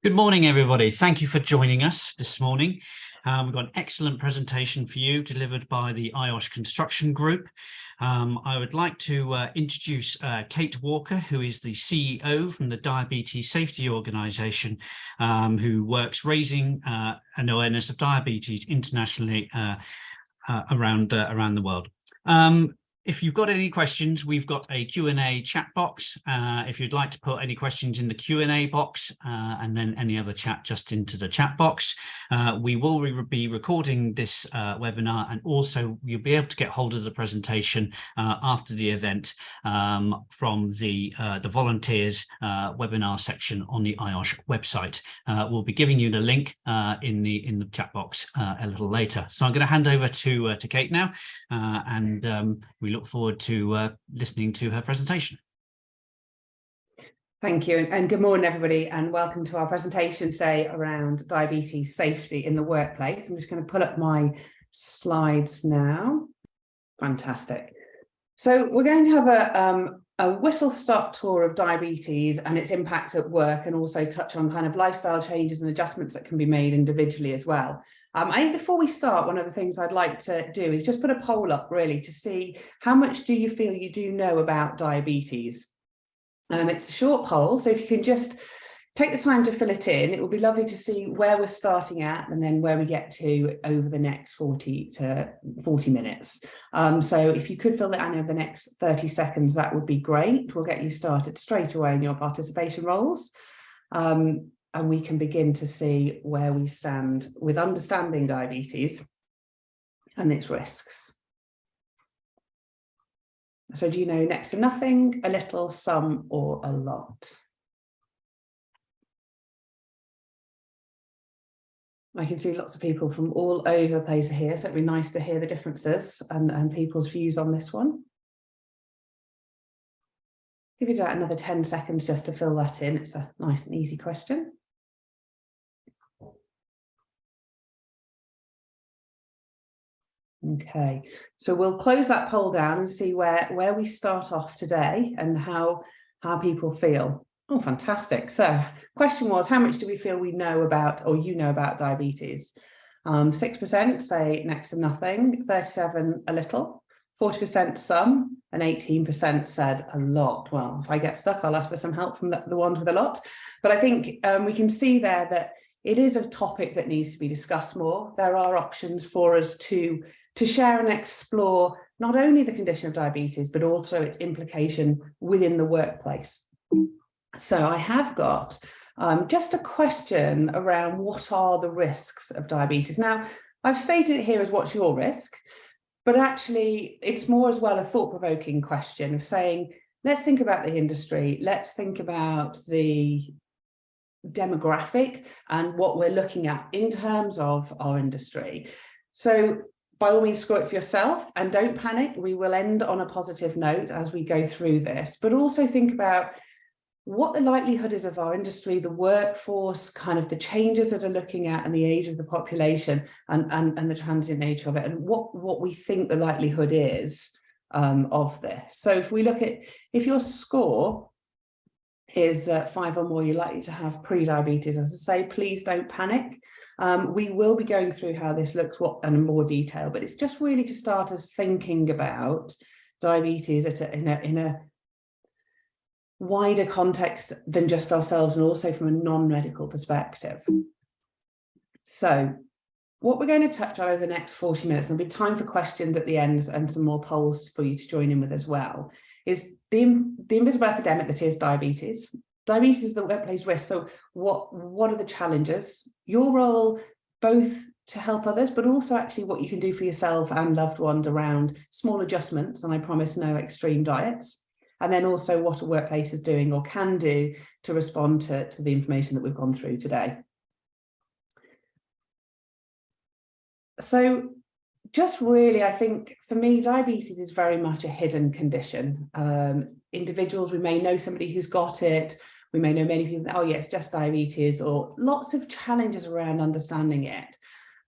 Good morning, everybody. Thank you for joining us this morning. We've got an excellent presentation for you delivered by the IOSH Construction Group. I would like to introduce Kate Walker, who is the CEO from the Diabetes Safety Organisation, who works raising an awareness of diabetes internationally around the world. If you've got any questions, we've got a Q&A chat box. If you'd like to put any questions in the Q&A box and then any other chat just into the chat box. We will be recording this webinar, and also you'll be able to get hold of the presentation after the event from the volunteers webinar section on the IOSH website. We'll be giving you the link in the chat box a little later. So I'm going to hand over to Kate now, and we look forward to listening to her presentation. Thank you, and good morning, everybody, and welcome to our presentation today around diabetes safety in the workplace. I'm just going to pull up my slides now. Fantastic. So we're going to have a whistle-stop tour of diabetes and its impact at work, and also touch on kind of lifestyle changes and adjustments that can be made individually as well. I think before we start, one of the things I'd like to do is just put a poll up really to see how much do you feel you do know about diabetes. It's a short poll, so if you can just take the time to fill it in, it would be lovely to see where we're starting at and then where we get to over the next 40 to 40 minutes. So if you could fill that in over the next 30 seconds, that would be great. We'll get you started straight away in your participation roles. And we can begin to see where we stand with understanding diabetes and its risks. So do you know next to nothing, a little, some, or a lot? I can see lots of people from all over the place here, so it'd be nice to hear the differences and people's views on this one. Give you another 10 seconds just to fill that in. It's a nice and easy question. Okay, so we'll close that poll down and see where we start off today and how people feel. Oh, fantastic. So question was, how much do we feel we know about, or you know about diabetes? 6% say next to nothing, 37% a little, 40% some, and 18% said a lot. Well, if I get stuck, I'll ask for some help from the ones with a lot. But I think we can see there that it is a topic that needs to be discussed more. There are options for us to share and explore not only the condition of diabetes, but also its implication within the workplace. So I have got just a question around what are the risks of diabetes. Now, I've stated it here as what's your risk, but actually it's more as well a thought-provoking question of saying, let's think about the industry, let's think about the demographic and what we're looking at in terms of our industry. So by all means, score it for yourself and don't panic. We will end on a positive note as we go through this, but also think about what the likelihood is of our industry, the workforce, kind of the changes that are looking at and the age of the population and the transient nature of it, and what we think the likelihood is of this. So if we look at, if your score is 5 or more, you're likely to have pre-diabetes. As I say, please don't panic. We will be going through how this looks in more detail, but it's just really to start us thinking about diabetes in a wider context than just ourselves, and also from a non-medical perspective. So what we're going to touch on over the next 40 minutes, and there'll be time for questions at the end and some more polls for you to join in with as well, is the invisible epidemic that is diabetes. Diabetes is the workplace risk. So what are the challenges? Your role, both to help others, but also actually what you can do for yourself and loved ones around small adjustments, and I promise no extreme diets. And then also what a workplace is doing or can do to respond to the information that we've gone through today. So just really, I think for me, diabetes is very much a hidden condition. Individuals, we may know somebody who's got it. We may know many people, oh yeah, it's just diabetes, or lots of challenges around understanding it.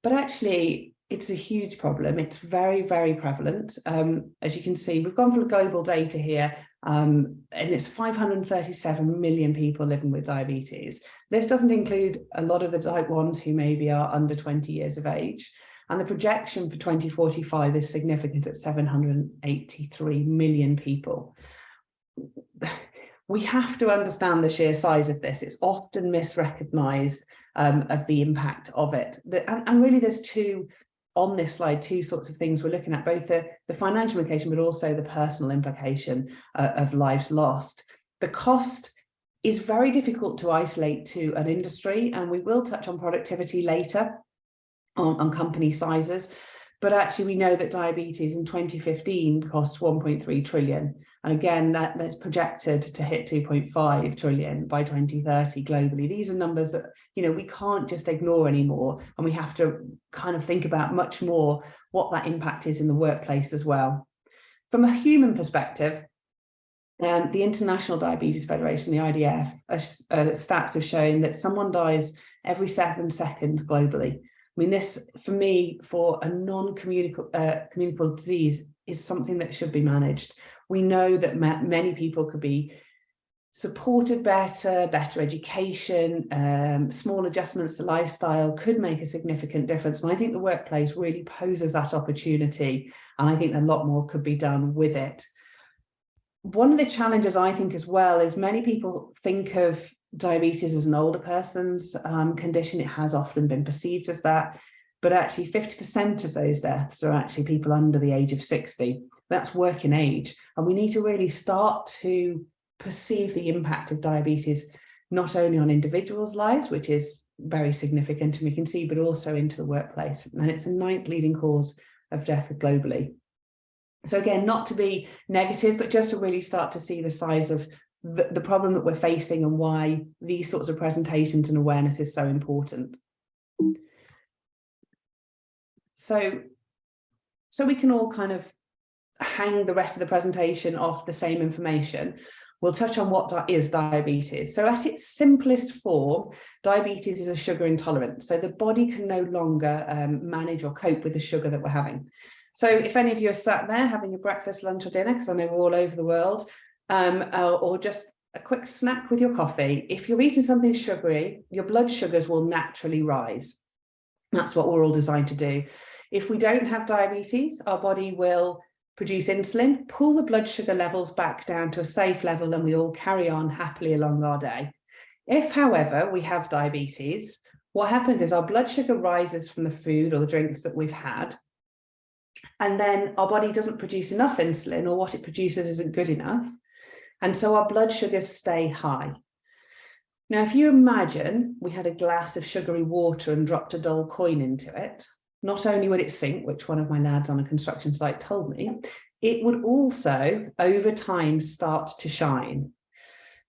But actually, it's a huge problem. It's very, very prevalent. As you can see, we've gone for global data here. And it's 537 million people living with diabetes. This doesn't include a lot of the type 1s who maybe are under 20 years of age. And the projection for 2045 is significant at 783 million people. We have to understand the sheer size of this. It's often misrecognized of the impact of it. And really there's two, on this slide, two sorts of things we're looking at, both the financial implication, but also the personal implication of lives lost. The cost is very difficult to isolate to an industry, and we will touch on productivity later on company sizes. But actually, we know that diabetes in 2015 cost 1.3 trillion. And again, that's projected to hit 2.5 trillion by 2030 globally. These are numbers that, we can't just ignore anymore. And we have to kind of think about much more what that impact is in the workplace as well. From a human perspective, the International Diabetes Federation, the IDF, stats have shown that someone dies every 7 seconds globally. I mean, this, for me, for a non-communicable disease, is something that should be managed. We know that many people could be supported better education, small adjustments to lifestyle could make a significant difference. And I think the workplace really poses that opportunity. And I think a lot more could be done with it. One of the challenges, I think, as well, is many people think of diabetes as an older person's condition. It has often been perceived as that, but actually 50% of those deaths are actually people under the age of 60. That's working age. And we need to really start to perceive the impact of diabetes, not only on individuals' lives, which is very significant, and we can see, but also into the workplace. And it's the 9th leading cause of death globally. So again, not to be negative, but just to really start to see the size of the problem that we're facing and why these sorts of presentations and awareness is so important. So we can all kind of hang the rest of the presentation off the same information. We'll touch on what is diabetes. So at its simplest form, diabetes is a sugar intolerance. So the body can no longer manage or cope with the sugar that we're having. So if any of you are sat there having your breakfast, lunch or dinner, because I know we're all over the world, or just a quick snack with your coffee, if you're eating something sugary, your blood sugars will naturally rise. That's what we're all designed to do. If we don't have diabetes, our body will produce insulin, pull the blood sugar levels back down to a safe level, and we all carry on happily along our day. If, however, we have diabetes, what happens is our blood sugar rises from the food or the drinks that we've had, and then our body doesn't produce enough insulin, or what it produces isn't good enough. And so our blood sugars stay high. Now, if you imagine we had a glass of sugary water and dropped a dull coin into it, not only would it sink, which one of my lads on a construction site told me, it would also, over time, start to shine.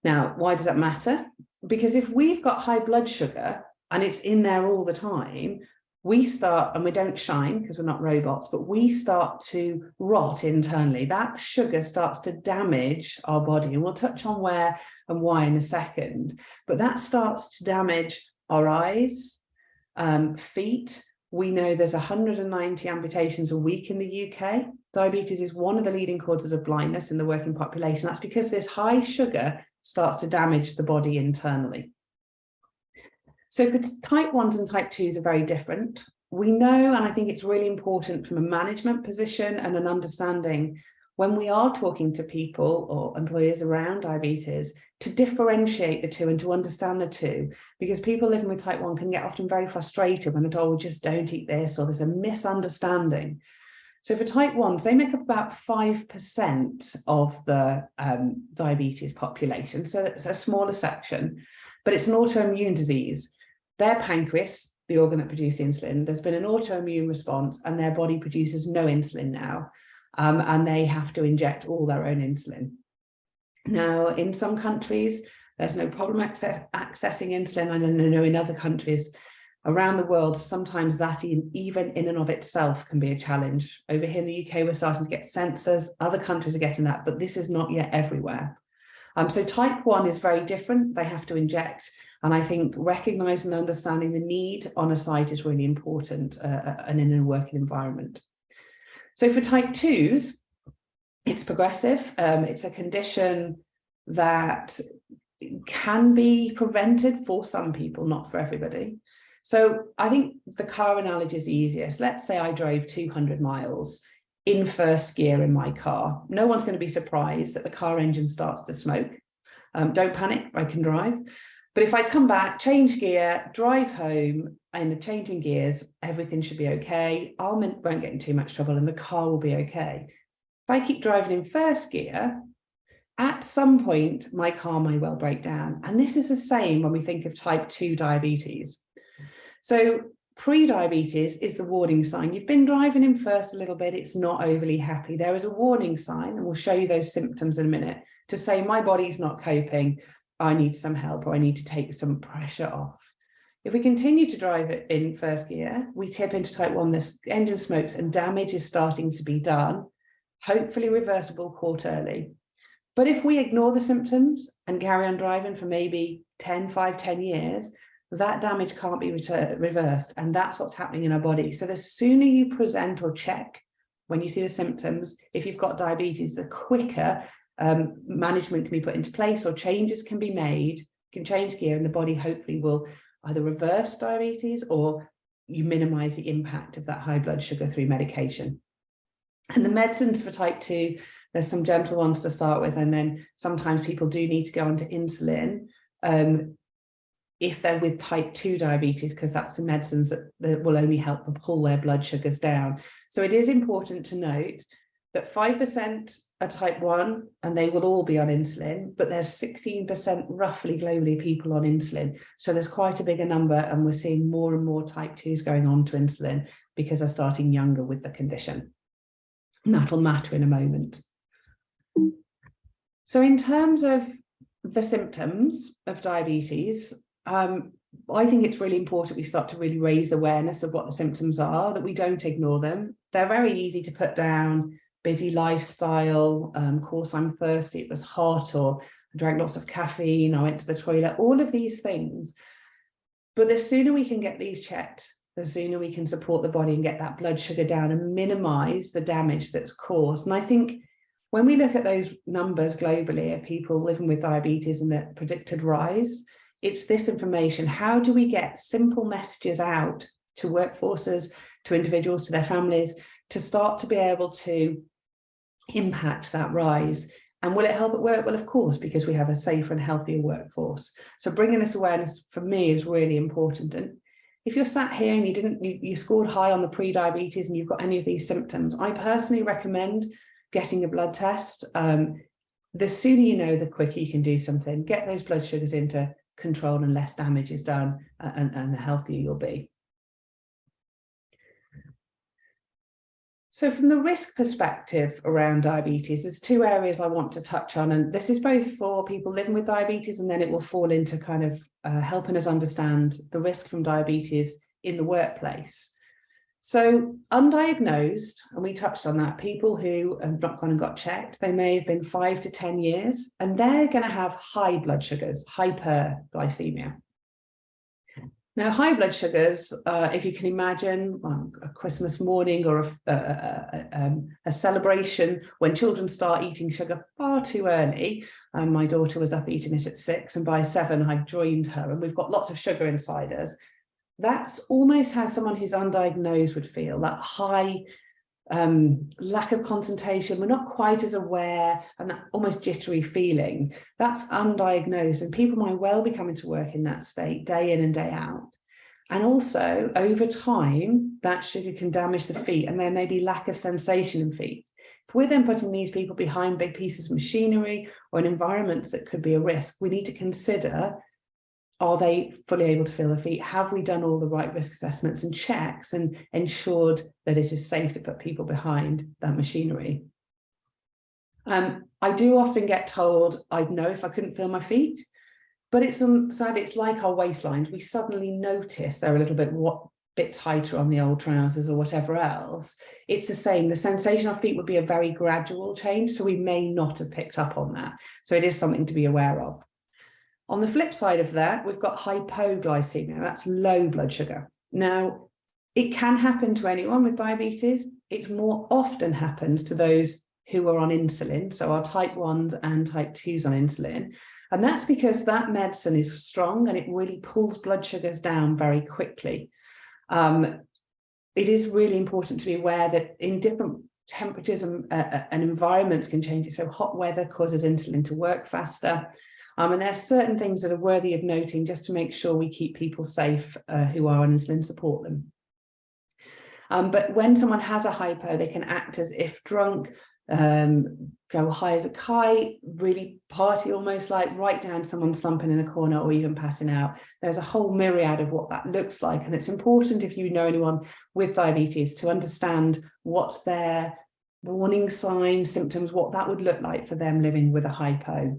Now, why does that matter? Because if we've got high blood sugar and it's in there all the time, we start, and we don't shine because we're not robots, but we start to rot internally. That sugar starts to damage our body, and we'll touch on where and why in a second. But that starts to damage our eyes, feet. We know there's 190 amputations a week in the UK. Diabetes is one of the leading causes of blindness in the working population. That's because this high sugar starts to damage the body internally. So for type 1s and type 2s are very different. We know, and I think it's really important from a management position and an understanding when we are talking to people or employers around diabetes, to differentiate the two and to understand the two, because people living with type 1 can get often very frustrated when they're told, just don't eat this, or there's a misunderstanding. So for type 1s, they make up about 5% of the diabetes population. So it's a smaller section, but it's an autoimmune disease. Their pancreas, the organ that produces insulin, there's been an autoimmune response and their body produces no insulin now. And they have to inject all their own insulin. Now, in some countries, there's no problem accessing insulin. I know in other countries around the world, sometimes that even in and of itself can be a challenge. Over here in the UK, we're starting to get sensors. Other countries are getting that, but this is not yet everywhere. So type 1 is very different. They have to inject. And I think recognizing and understanding the need on a site is really important and in a working environment. So for type 2s, It's progressive. It's a condition that can be prevented for some people, not for everybody. So I think the car analogy is the easiest. Let's say I drove 200 miles in first gear in my car. No one's going to be surprised that the car engine starts to smoke. Don't panic, I can drive. But if I come back, change gear, drive home, and changing gears, everything should be okay. I won't get in too much trouble and the car will be okay. If I keep driving in first gear, at some point, my car may well break down. And this is the same when we think of type 2 diabetes. So pre-diabetes is the warning sign. You've been driving in first a little bit, it's not overly happy. There is a warning sign, and we'll show you those symptoms in a minute, to say my body's not coping, I need some help, or I need to take some pressure off. If we continue to drive it in first gear, we tip into type 1, this engine smokes and damage is starting to be done, hopefully reversible, caught early. But if we ignore the symptoms and carry on driving for maybe 10 years, that damage can't be reversed. And that's what's happening in our body. So the sooner you present or check when you see the symptoms, if you've got diabetes, the quicker management can be put into place or changes can be made, can change gear, and the body hopefully will either reverse diabetes or you minimize the impact of that high blood sugar through medication. And the medicines for type 2, there's some gentle ones to start with, and then sometimes people do need to go onto insulin if they're with type 2 diabetes, because that's the medicines that will only help them pull their blood sugars down. So it is important to note that 5% are type 1 and they will all be on insulin, but there's 16% roughly globally people on insulin. So there's quite a bigger number, and we're seeing more and more type 2s going on to insulin because they're starting younger with the condition. And that'll matter in a moment. So in terms of the symptoms of diabetes, I think it's really important we start to really raise awareness of what the symptoms are, that we don't ignore them. They're very easy to put down: busy lifestyle, course I'm thirsty, it was hot, or I drank lots of caffeine, I went to the toilet, all of these things. But the sooner we can get these checked, the sooner we can support the body and get that blood sugar down and minimize the damage that's caused. And I think when we look at those numbers globally of people living with diabetes and the predicted rise, it's this information. How do we get simple messages out to workforces, to individuals, to their families, to start to be able to impact that rise? And will it help at work? Well, of course, because we have a safer and healthier workforce. So bringing this awareness for me is really important. And if you're sat here and you scored high on the pre-diabetes and you've got any of these symptoms, I personally recommend getting a blood test. The sooner you know, the quicker you can do something. Get those blood sugars into control and less damage is done, and the healthier you'll be. So from the risk perspective around diabetes, there's two areas I want to touch on, and this is both for people living with diabetes, and then it will fall into kind of helping us understand the risk from diabetes in the workplace. So undiagnosed, and we touched on that, people who have not gone and got checked, they may have been 5 to 10 years, and they're going to have high blood sugars, hyperglycemia. Now, high blood sugars, if you can imagine a Christmas morning or a celebration when children start eating sugar far too early. My daughter was up eating it at 6, and by 7 I joined her, and we've got lots of sugar inside us. That's almost how someone who's undiagnosed would feel, that high lack of concentration. We're not quite as aware, and that almost jittery feeling. That's undiagnosed, and people might well be coming to work in that state day in and day out. And also over time, that sugar can damage the feet, and there may be lack of sensation in feet. If we're then putting these people behind big pieces of machinery or in environments that could be a risk, we need to consider, are they fully able to feel their feet? Have we done all the right risk assessments and checks and ensured that it is safe to put people behind that machinery? I do often get told I'd know if I couldn't feel my feet, but it's like our waistlines. We suddenly notice they're a little bit tighter on the old trousers or whatever else. It's the same. The sensation of feet would be a very gradual change, so we may not have picked up on that. So it is something to be aware of. On the flip side of that, we've got hypoglycemia. That's low blood sugar. Now, it can happen to anyone with diabetes. It more often happens to those who are on insulin, so our type 1s and type 2s on insulin. And that's because that medicine is strong and it really pulls blood sugars down very quickly. It is really important to be aware that in different temperatures and environments can change it. So hot weather causes insulin to work faster. And there are certain things that are worthy of noting just to make sure we keep people safe who are on insulin, support them. But when someone has a hypo, they can act as if drunk, go high as a kite, really party almost, like right down to someone slumping in a corner or even passing out. There's a whole myriad of what that looks like. And it's important, if you know anyone with diabetes, to understand what their warning signs, symptoms, what that would look like for them living with a hypo.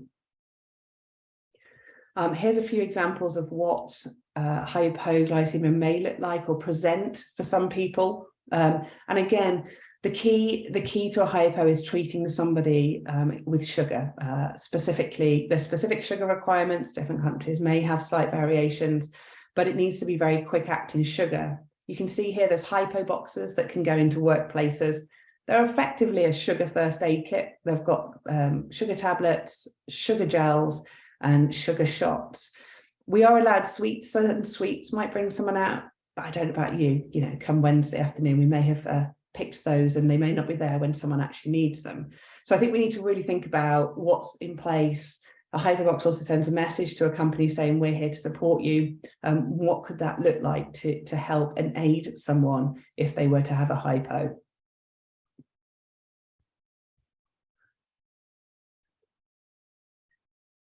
Here's a few examples of what hypoglycemia may look like or present for some people. And again, the key to a hypo is treating somebody with sugar. Specifically, the specific sugar requirements, different countries may have slight variations, but it needs to be very quick acting sugar. You can see here there's hypo boxes that can go into workplaces. They're effectively a sugar first aid kit. They've got sugar tablets, sugar gels, and sugar shots. We are allowed sweets. Certain sweets might bring someone out, but I don't know about you. You know, come Wednesday afternoon, we may have picked those and they may not be there when someone actually needs them. So I think we need to really think about what's in place. A hypo box also sends a message to a company saying we're here to support you. What could that look like to help and aid someone if they were to have a hypo?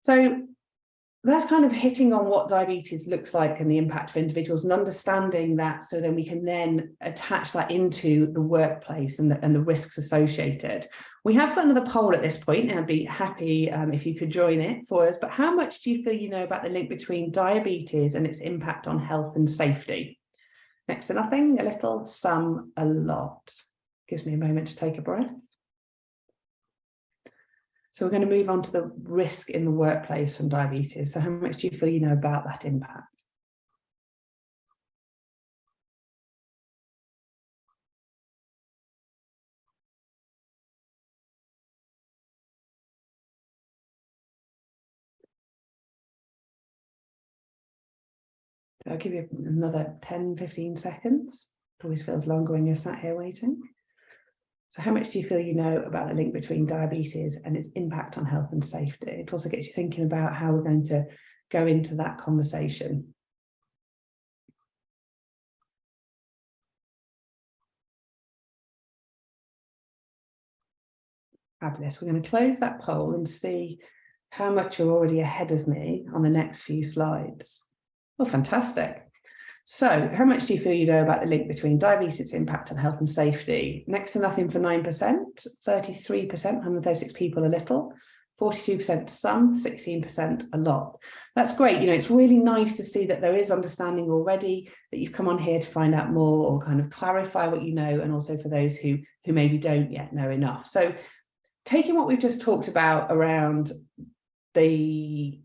So that's kind of hitting on what diabetes looks like and the impact for individuals and understanding that, so then we can then attach that into the workplace and the risks associated. We have got another poll at this point, and I'd be happy if you could join it for us. But how much do you feel you know about the link between diabetes and its impact on health and safety? Next to nothing, a little, some, a lot. Gives me a moment to take a breath. So we're going to move on to the risk in the workplace from diabetes. So how much do you feel you know about that impact? I'll give you another 10, 15 seconds. It always feels longer when you're sat here waiting. So how much do you feel you know about the link between diabetes and its impact on health and safety? It also gets you thinking about how we're going to go into that conversation. Fabulous. We're going to close that poll and see how much you're already ahead of me on the next few slides. Oh, fantastic. So how much do you feel you know about the link between diabetes impact on health and safety? Next to nothing for 9%, 33%, 136 people a little, 42% some, 16% a lot. That's great. You know, it's really nice to see that there is understanding already, that you've come on here to find out more or kind of clarify what you know, and also for those who maybe don't yet know enough. So taking what we've just talked about around the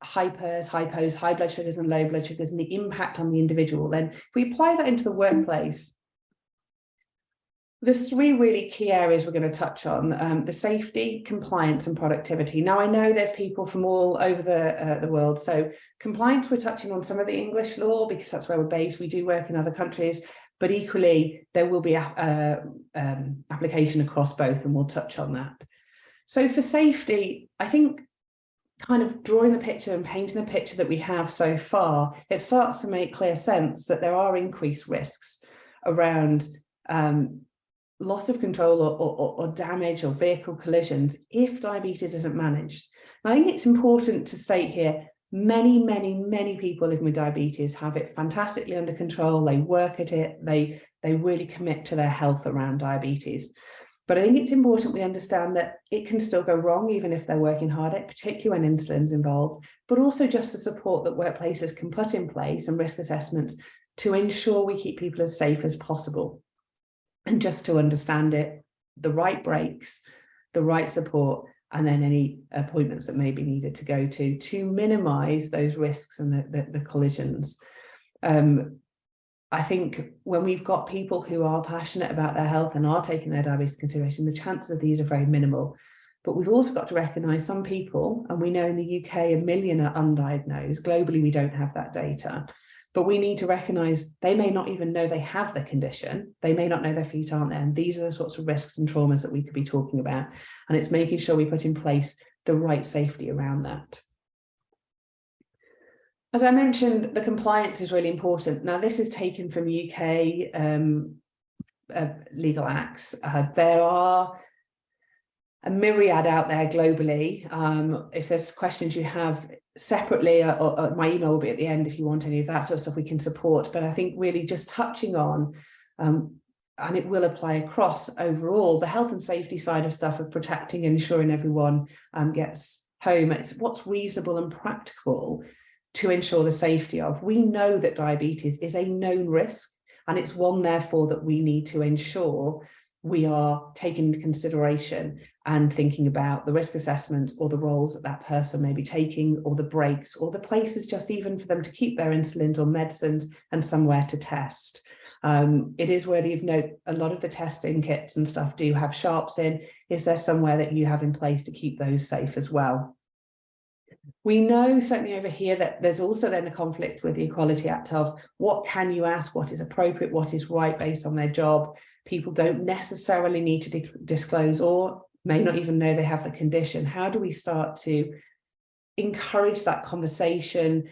hypos, high blood sugars and low blood sugars and the impact on the individual, then if we apply that into the workplace, there's three really key areas we're going to touch on: the safety, compliance and productivity. Now, I know there's people from all over the world, so compliance, we're touching on some of the English law because that's where we're based. We do work in other countries, but equally there will be application across both, and we'll touch on that. So for safety, I think kind of drawing the picture and painting the picture that we have so far, it starts to make clear sense that there are increased risks around loss of control or damage or vehicle collisions if diabetes isn't managed. And I think it's important to state here, many people living with diabetes have it fantastically under control. They work at it. They really commit to their health around diabetes. But I think it's important we understand that it can still go wrong, even if they're working hard at it, particularly when insulin's involved, but also just the support that workplaces can put in place and risk assessments to ensure we keep people as safe as possible. And just to understand it, the right breaks, the right support, and then any appointments that may be needed to go to minimize those risks and the collisions. I think when we've got people who are passionate about their health and are taking their diabetes into consideration, the chances of these are very minimal. But we've also got to recognise some people, and we know in the UK 1 million are undiagnosed. Globally, we don't have that data. But we need to recognise they may not even know they have the condition. They may not know their feet aren't there. And these are the sorts of risks and traumas that we could be talking about. And it's making sure we put in place the right safety around that. As I mentioned, the compliance is really important. Now, this is taken from UK legal acts. There are a myriad out there globally. If there's questions you have separately, or my email will be at the end if you want any of that sort of stuff, we can support. But I think really just touching on, and it will apply across overall, the health and safety side of stuff of protecting and ensuring everyone gets home. It's what's reasonable and practical to ensure the safety of. We know that diabetes is a known risk, and it's one, therefore, that we need to ensure we are taking into consideration and thinking about the risk assessments or the roles that that person may be taking, or the breaks, or the places just even for them to keep their insulins or medicines and somewhere to test. It is worthy of note, a lot of the testing kits and stuff do have sharps in. Is there somewhere that you have in place to keep those safe as well? We know certainly over here that there's also then a conflict with the Equality Act of what can you ask, what is appropriate, what is right based on their job. People don't necessarily need to disclose, or may not even know they have the condition. How do we start to encourage that conversation,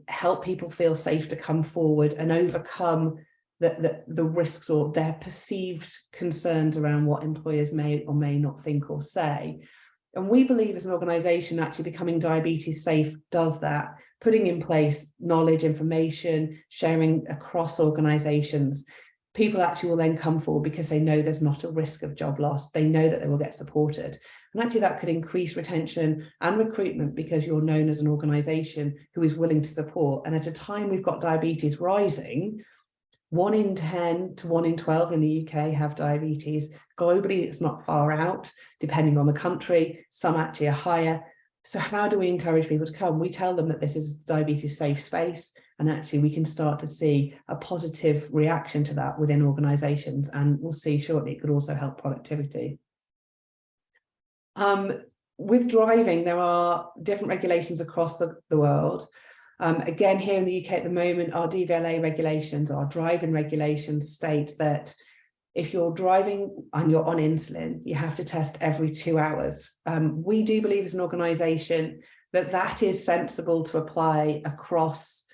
help people feel safe to come forward and overcome the risks or their perceived concerns around what employers may or may not think or say? And we believe as an organisation actually becoming diabetes safe does that, putting in place knowledge, information, sharing across organisations. People actually will then come forward because they know there's not a risk of job loss. They know that they will get supported. And actually that could increase retention and recruitment because you're known as an organisation who is willing to support. And at a time we've got diabetes rising, 1 in 10 to 1 in 12 in the UK have diabetes. Globally, it's not far out, depending on the country. Some actually are higher. So how do we encourage people to come? We tell them that this is a diabetes safe space, and actually we can start to see a positive reaction to that within organisations, and we'll see shortly it could also help productivity. With driving, there are different regulations across the world. Again, here in the UK at the moment, our DVLA regulations, our driving regulations state that if you're driving and you're on insulin, you have to test every 2 hours. We do believe as an organisation that that is sensible to apply across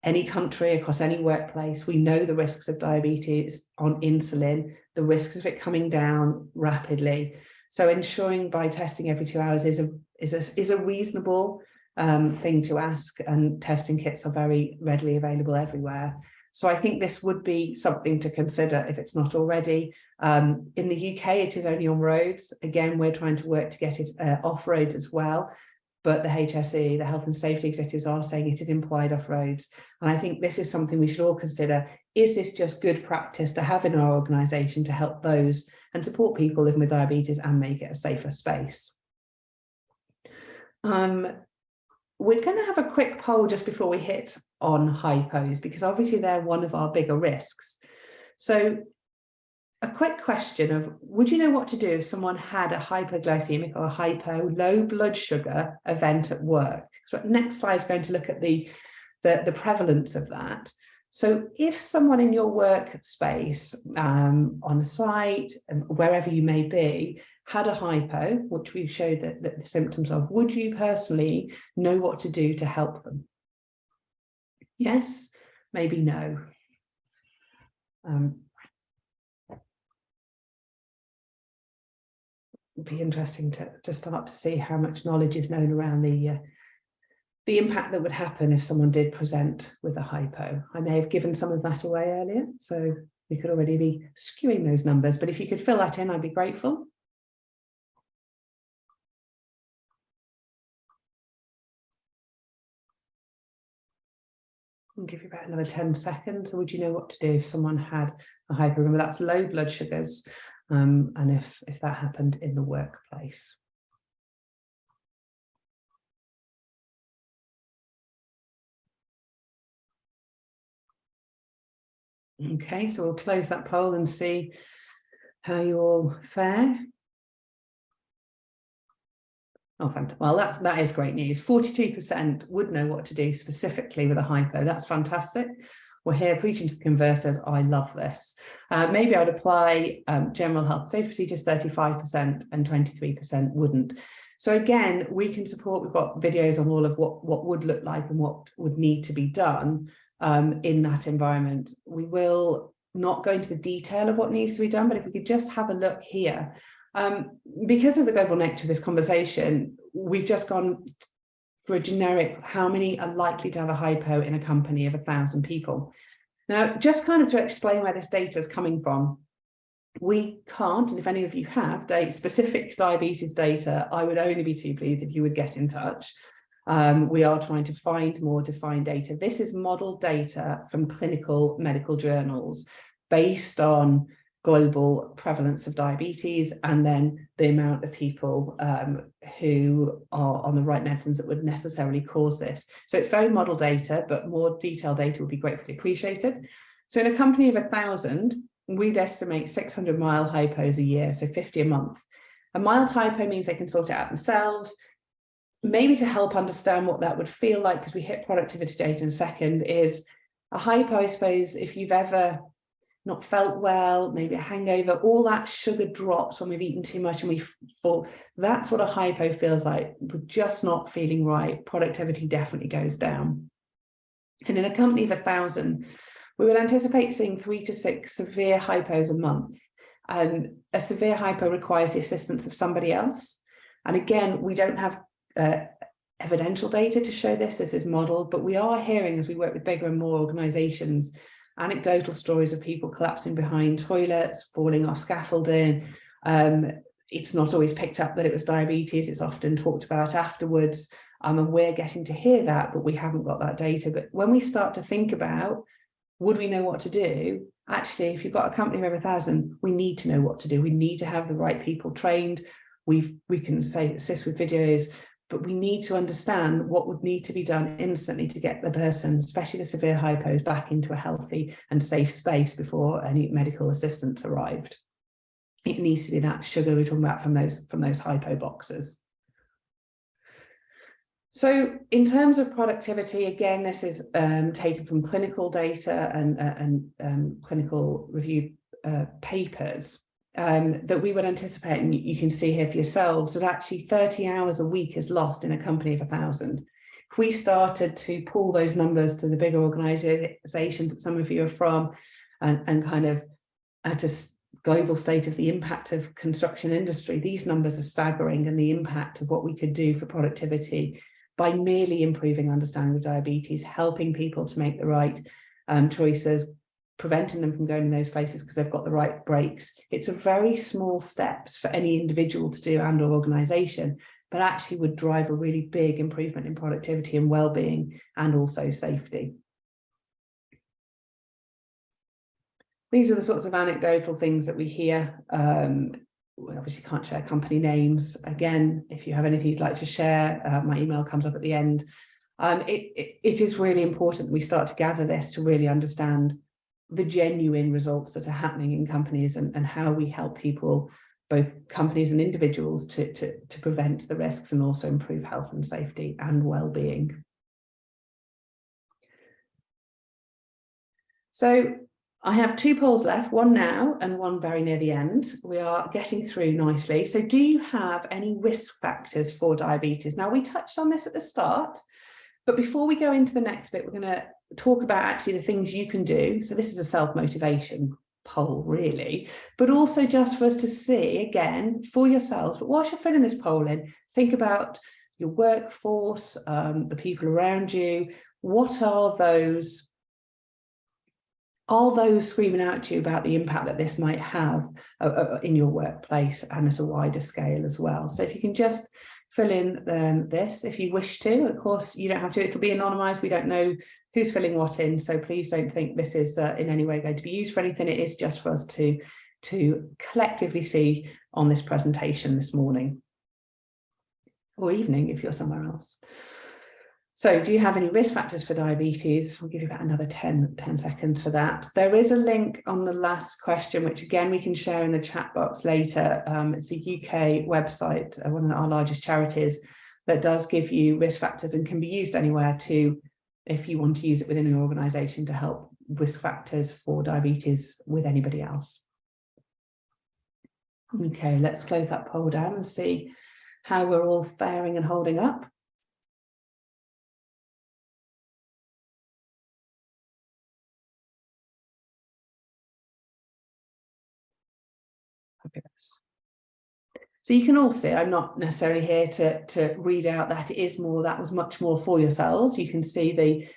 any country, across any workplace. We know the risks of diabetes on insulin, the risks of it coming down rapidly. So ensuring by testing every 2 hours is a reasonable thing to ask, and testing kits are very readily available everywhere. So I think this would be something to consider if it's not already. In the UK, it is only on roads. Again, we're trying to work to get it off roads as well. But the HSE, the health and safety executives, are saying it is implied off roads. And I think this is something we should all consider. Is this just good practice to have in our organisation to help those and support people living with diabetes and make it a safer space? We're going to have a quick poll just before we hit on hypos, because obviously they're one of our bigger risks. So a quick question of, would you know what to do if someone had a hypoglycemic or a hypo, low blood sugar event at work? So next slide is going to look at the prevalence of that. So if someone in your workspace, on the site, wherever you may be, had a hypo, which we've showed that the symptoms of, would you personally know what to do to help them? Yes, maybe no. It'd be interesting to start to see how much knowledge is known around the impact that would happen if someone did present with a hypo. I may have given some of that away earlier, so we could already be skewing those numbers, but if you could fill that in, I'd be grateful. I'll give you about another 10 seconds. So would you know what to do if someone had a hypo? Remember, that's low blood sugars, and if that happened in the workplace. Okay, so we'll close that poll and see how you all fare. Oh, fantastic. Well, that is great news. 42% would know what to do specifically with a hypo. That's fantastic. We're here preaching to the converted. I love this. Maybe I would apply general health safe procedures, 35%, and 23% wouldn't. So again, we can support. We've got videos on all of what would look like and what would need to be done in that environment. We will not go into the detail of what needs to be done, but if we could just have a look here. Because of the global nature of this conversation, we've just gone for a generic, how many are likely to have a hypo in a company of 1,000 people. Now, just kind of to explain where this data is coming from, we can't, and if any of you have specific diabetes data, I would only be too pleased if you would get in touch. We are trying to find more defined data. This is model data from clinical medical journals based on global prevalence of diabetes and then the amount of people who are on the right medicines that would necessarily cause this. So it's very model data, but more detailed data would be gratefully appreciated. So in a company of 1,000, we'd estimate 600 mild hypos a year, so 50 a month. A mild hypo means they can sort it out themselves. Maybe to help understand what that would feel like, because we hit productivity data in a second, is a hypo, I suppose, if you've ever not felt well, maybe a hangover, all that sugar drops when we've eaten too much and we fall. That's what a hypo feels like. We're just not feeling right. Productivity definitely goes down. And in a company of 1,000, we would anticipate seeing 3 to 6 severe hypos a month. A severe hypo requires the assistance of somebody else. And again, we don't have evidential data to show this. This is modeled, but we are hearing, as we work with bigger and more organizations, anecdotal stories of people collapsing behind toilets, falling off scaffolding. It's not always picked up that it was diabetes. It's often talked about afterwards. And we're getting to hear that, but we haven't got that data. But when we start to think about, would we know what to do? Actually, if you've got a company of over 1,000, we need to know what to do. We need to have the right people trained. We can say assist with videos, but we need to understand what would need to be done instantly to get the person, especially the severe hypos, back into a healthy and safe space before any medical assistance arrived. It needs to be that sugar we're talking about from those hypo boxes. So in terms of productivity, again, this is taken from clinical data and clinical reviewed papers. That we would anticipate, and you can see here for yourselves, that actually 30 hours a week is lost in a company of 1,000. If we started to pull those numbers to the bigger organizations that some of you are from, and kind of at a global state of the impact of construction industry, these numbers are staggering, and the impact of what we could do for productivity by merely improving understanding of diabetes, helping people to make the right choices, preventing them from going in those places because they've got the right breaks. It's a very small steps for any individual to do and or organization, but actually would drive a really big improvement in productivity and well-being and also safety. These are the sorts of anecdotal things that we hear. We obviously can't share company names. Again, if you have anything you'd like to share, my email comes up at the end. It is really important that we start to gather this to really understand the genuine results that are happening in companies and how we help people, both companies and individuals, to prevent the risks and also improve health and safety and well-being. So I have 2 polls left, one now and one very near the end. We are getting through nicely. So do you have any risk factors for diabetes? Now, we touched on this at the start, but before we go into the next bit, we're going to talk about actually the things you can do. So this is a self-motivation poll, really, but also just for us to see, again, for yourselves. But whilst you're filling this poll in, think about your workforce, the people around you. What are those screaming out to you about the impact that this might have in your workplace and at a wider scale as well? So if you can just fill in this if you wish to. Of course, you don't have to. It'll be anonymized. We don't know who's filling what in, so please don't think this is in any way going to be used for anything. It is just for us to collectively see on this presentation this morning or evening if you're somewhere else. So do you have any risk factors for diabetes? We'll give you about another 10 seconds for that. There is a link on the last question, which again, we can share in the chat box later. It's a UK website, one of our largest charities, that does give you risk factors and can be used anywhere to, if you want to use it within an organisation to help risk factors for diabetes with anybody else. Okay, let's close that poll down and see how we're all faring and holding up. Fabulous. So you can all see, I'm not necessarily here to read out that it is more, that was much more for yourselves. You can see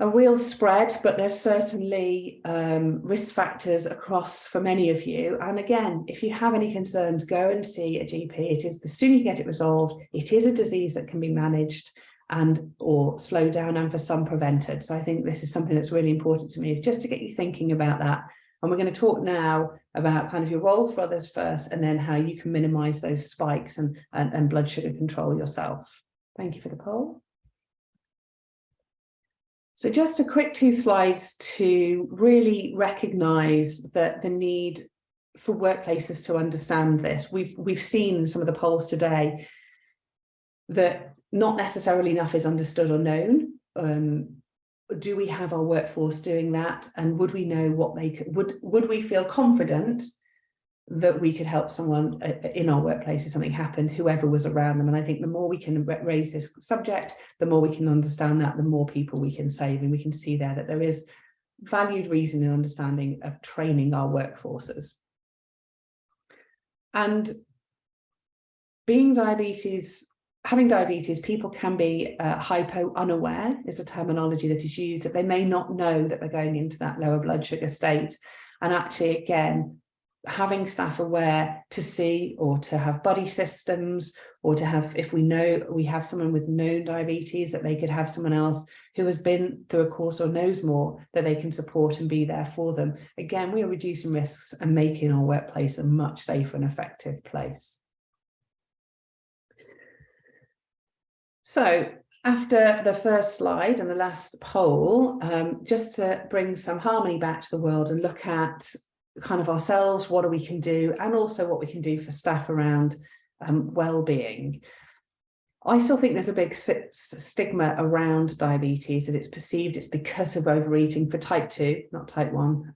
a real spread, but there's certainly risk factors across for many of you. And again, if you have any concerns, go and see a GP. It is the sooner you get it resolved, it is a disease that can be managed and or slowed down and for some prevented. So I think this is something that's really important to me, is just to get you thinking about that. And we're going to talk now about kind of your role for others first, and then how you can minimize those spikes and blood sugar control yourself. Thank you for the poll. So just a quick 2 slides to really recognize that the need for workplaces to understand this. We've seen some of the polls today that not necessarily enough is understood or known. Do we have our workforce doing that? And would we know what they could, would we feel confident that we could help someone in our workplace if something happened, whoever was around them? And I think the more we can raise this subject, the more we can understand that, the more people we can save. And we can see there that there is valued reason and understanding of training our workforces. And having diabetes, people can be hypo unaware is a terminology that is used, that they may not know that they're going into that lower blood sugar state. And actually, again, having staff aware to see, or to have buddy systems, or to have, if we know we have someone with known diabetes, that they could have someone else who has been through a course or knows more, that they can support and be there for them. Again, we are reducing risks and making our workplace a much safer and effective place. So after the first slide and the last poll, just to bring some harmony back to the world and look at kind of ourselves, what we can do, and also what we can do for staff around well-being. I still think there's a big stigma around diabetes, that it's perceived it's because of overeating for type 2, not type 1.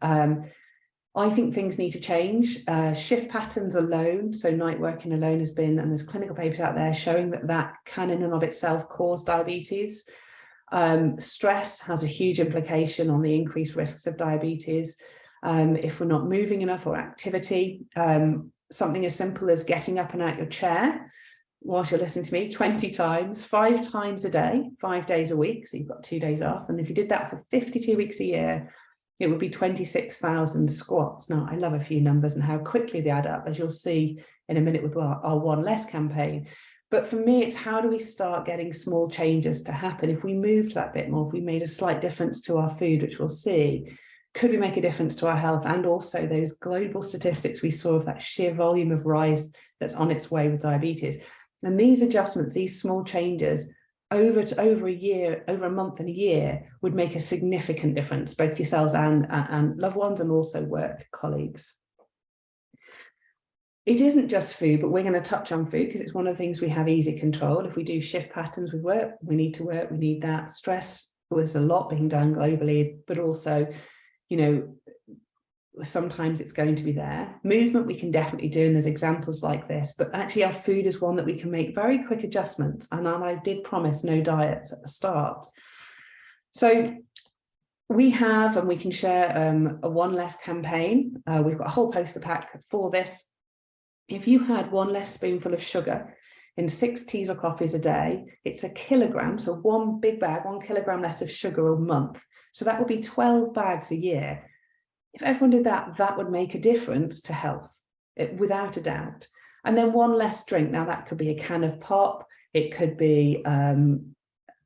I think things need to change. Shift patterns alone, so night working alone has been, and there's clinical papers out there showing that that can in and of itself cause diabetes. Stress has a huge implication on the increased risks of diabetes. If we're not moving enough, or activity, something as simple as getting up and out your chair whilst you're listening to me 20 times, 5 times a day, 5 days a week, so you've got 2 days off. And if you did that for 52 weeks a year, it would be 26,000 squats. Now, I love a few numbers and how quickly they add up, as you'll see in a minute with our One Less campaign. But for me, it's how do we start getting small changes to happen? If we moved that bit more, if we made a slight difference to our food, which we'll see, could we make a difference to our health? And also those global statistics we saw of that sheer volume of rise that's on its way with diabetes. And these adjustments, these small changes, over a year, over a month and a year, would make a significant difference, both to yourselves and loved ones, and also work colleagues. It isn't just food, but we're going to touch on food because it's one of the things we have easy control. If we do shift patterns with work, we need that. Stress, there's a lot being done globally, but also, you know, sometimes it's going to be there. Movement we can definitely do, and there's examples like this, but actually our food is one that we can make very quick adjustments. And I did promise no diets at the start. So we have, and we can share a One Less campaign. We've got a whole poster pack for this. If you had 1 less spoonful of sugar in 6 teas or coffees a day, it's a kilogram, so 1 big bag, 1 kilogram less of sugar a month. So that would be 12 bags a year. If everyone did that, that would make a difference to health, without a doubt. And then 1 less drink. Now that could be a can of pop, it could be an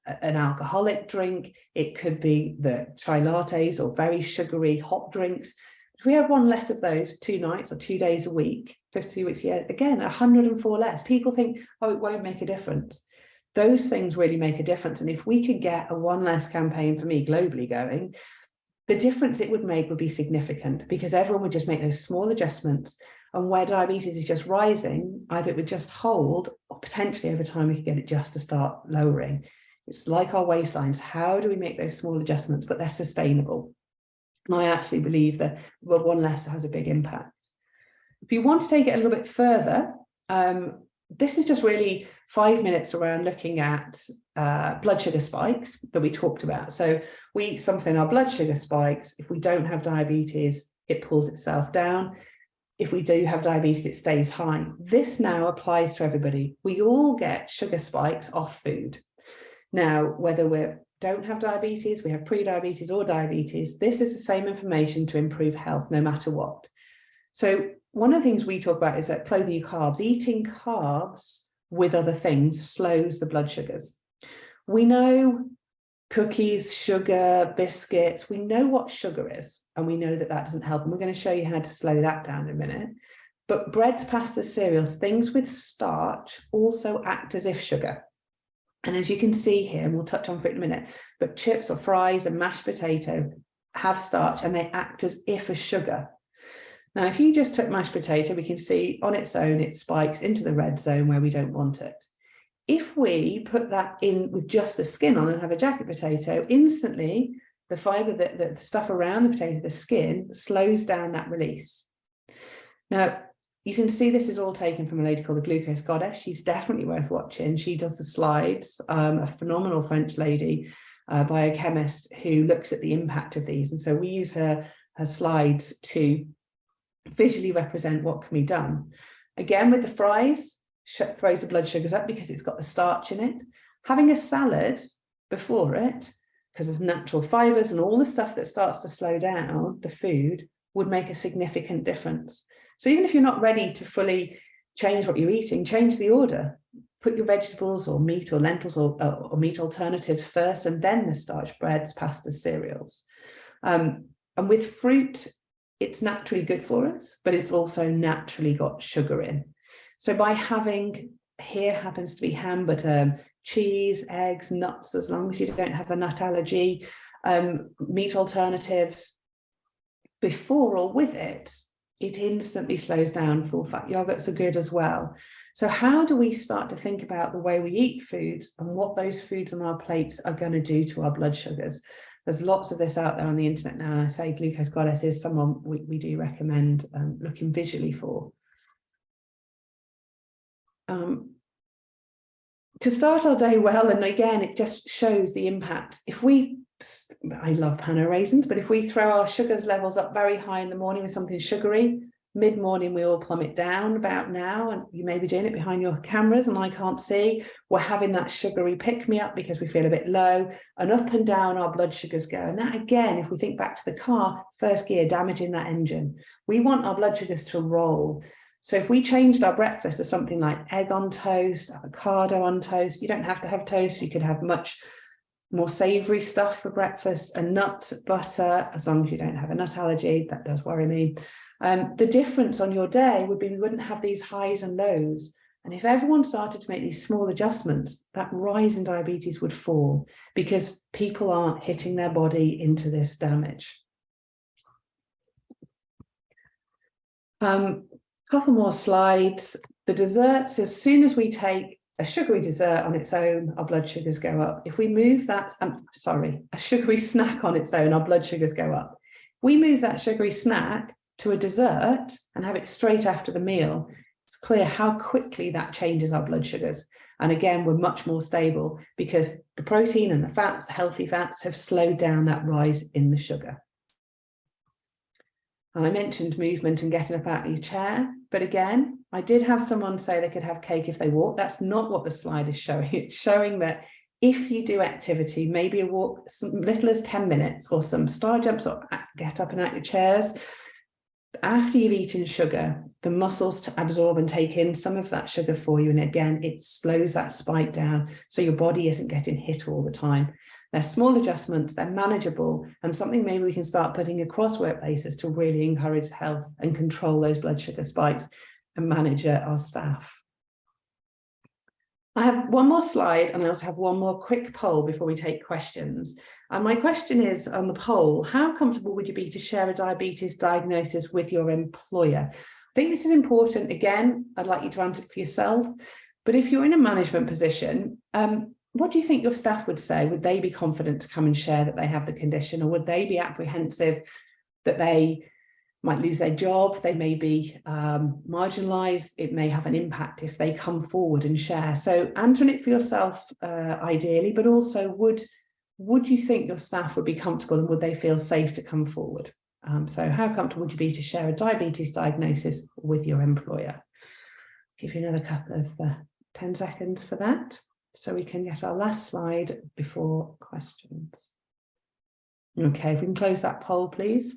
alcoholic drink, it could be the chai lattes or very sugary hot drinks. If we have 1 less of those 2 nights or 2 days a week, 52 weeks a year, again, 104 less. People think, oh, it won't make a difference. Those things really make a difference. And if we could get a One Less campaign for me globally going, the difference it would make would be significant, because everyone would just make those small adjustments. And where diabetes is just rising, either it would just hold, or potentially over time we could get it just to start lowering. It's like our waistlines. How do we make those small adjustments, but they're sustainable? And I actually believe that One Less has a big impact. If you want to take it a little bit further, this is just really 5 minutes around looking at blood sugar spikes that we talked about. So we eat something, our blood sugar spikes. If we don't have diabetes, it pulls itself down. If we do have diabetes, it stays high. This now applies to everybody. We all get sugar spikes off food. Now, whether we don't have diabetes, we have pre-diabetes or diabetes, this is the same information to improve health no matter what. So one of the things we talk about is that clothing carbs, eating carbs with other things slows the blood sugars. We know cookies, sugar, biscuits, we know what sugar is, and we know that that doesn't help. And we're going to show you how to slow that down in a minute. But breads, pastas, cereals, things with starch also act as if sugar. And as you can see here, and we'll touch on for it in a minute, but chips or fries and mashed potato have starch and they act as if a sugar. Now, if you just took mashed potato, we can see on its own, it spikes into the red zone where we don't want it. If we put that in with just the skin on and have a jacket potato, instantly the fiber, the stuff around the potato, the skin, slows down that release. Now, you can see this is all taken from a lady called the Glucose Goddess. She's definitely worth watching. She does the slides, a phenomenal French lady, biochemist, who looks at the impact of these. And so we use her slides to visually represent what can be done. Again, with the fries, throws the blood sugars up because it's got the starch in it. Having a salad before it, because there's natural fibers and all the stuff that starts to slow down the food, would make a significant difference. So even if you're not ready to fully change what you're eating, change the order. Put your vegetables or meat or lentils or meat alternatives first, and then the starch, breads, pastas, cereals. And with fruit, it's naturally good for us, but it's also naturally got sugar in. So by having, here happens to be ham, but cheese, eggs, nuts, as long as you don't have a nut allergy, meat alternatives, before or with it, it instantly slows down. Full fat yogurts are good as well. So how do we start to think about the way we eat foods and what those foods on our plates are going to do to our blood sugars? There's lots of this out there on the internet now, and I say Glucose Goddess is someone we do recommend looking visually for. To start our day well, and again, it just shows the impact. If we, I love Pano raisins, but if we throw our sugars levels up very high in the morning with something sugary, mid-morning we all plummet down about now, and you may be doing it behind your cameras and I can't see. We're having that sugary pick-me-up because we feel a bit low, and up and down our blood sugars go. And that, again, if we think back to the car, first gear, damaging that engine. We want our blood sugars to roll. So if we changed our breakfast to something like egg on toast, avocado on toast, you don't have to have toast, you could have much more savory stuff for breakfast, and nuts, butter, as long as you don't have a nut allergy. That does worry me. The difference on your day would be we wouldn't have these highs and lows. And if everyone started to make these small adjustments, that rise in diabetes would fall because people aren't hitting their body into this damage. Couple more slides. The desserts, as soon as we take a sugary dessert on its own, our blood sugars go up. If we move that, a sugary snack on its own, our blood sugars go up. If we move that sugary snack to a dessert and have it straight after the meal, it's clear how quickly that changes our blood sugars. And again, we're much more stable because the protein and the fats, the healthy fats, have slowed down that rise in the sugar. And I mentioned movement and getting up out of your chair, but again, I did have someone say they could have cake if they walk. That's not what the slide is showing. It's showing that if you do activity, maybe a walk, little as 10 minutes, or some star jumps or get up and out your chairs, after you've eaten sugar, the muscles to absorb and take in some of that sugar for you. And again, it slows that spike down so your body isn't getting hit all the time. They're small adjustments, they're manageable, and something maybe we can start putting across workplaces to really encourage health and control those blood sugar spikes and manage our staff. I have one more slide, and I also have one more quick poll before we take questions. And my question is on the poll: how comfortable would you be to share a diabetes diagnosis with your employer? I think this is important. Again, I'd like you to answer it for yourself. But if you're in a management position, what do you think your staff would say? Would they be confident to come and share that they have the condition, or would they be apprehensive that they might lose their job, they may be marginalised, it may have an impact if they come forward and share? So answering it for yourself, ideally, but also would you think your staff would be comfortable, and would they feel safe to come forward? So how comfortable would you be to share a diabetes diagnosis with your employer? Give you another couple of 10 seconds for that, so we can get our last slide before questions. Okay, if we can close that poll, please.